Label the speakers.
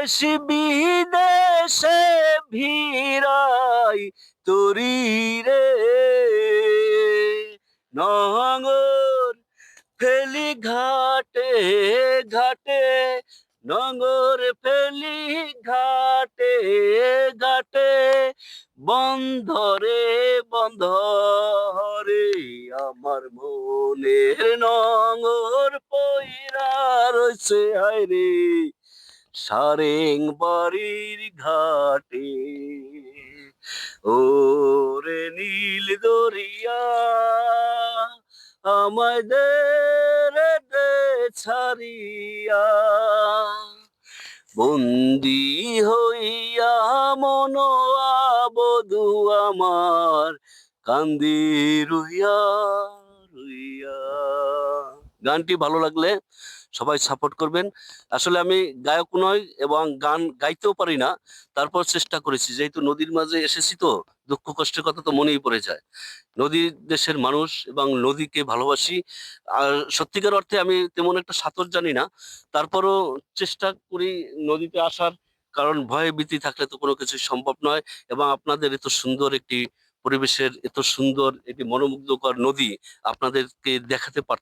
Speaker 1: দেশি বিদেশে ভিড়াই তরি রে নঙর ফেলি ঘাটে ঘাটে নঙর ফেলি ঘাটে ঘাটে বন্ধরে বন্ধরে আমার মনের নঙর পইরা রইছে হায়রে সারেং বাড়ির ঘাটে ওরে নীল দরিয়া আমায় দে রে দে ছাড়িয়া বন্দি হইয়া মন আবধু আমার কান্দি রুইয়া রুইয়া। গানটি ভালো লাগলে সবাই সাপোর্ট করবেন। আসলে আমি গায়ক নই এবং গান গাইতেও পারি না, তারপর চেষ্টা করেছি, যেহেতু নদীর মাঝে এসেছি তো দুঃখ কষ্টের কথা তো মনেই পড়ে যায়। নদী দেশের মানুষ এবং নদীকে ভালোবাসি। আর সত্যিকার অর্থে আমি তেমন একটা সাঁতার জানি না, তারপরও চেষ্টা করি নদীতে আসার, কারণ ভয়ে ভীতি থাকলে তো কোনো কিছু সম্ভব নয়। এবং আপনাদের এত সুন্দর একটি পরিবেশের, এত সুন্দর একটি মনোমুগ্ধকর নদী আপনাদেরকে দেখাতে পারতাম।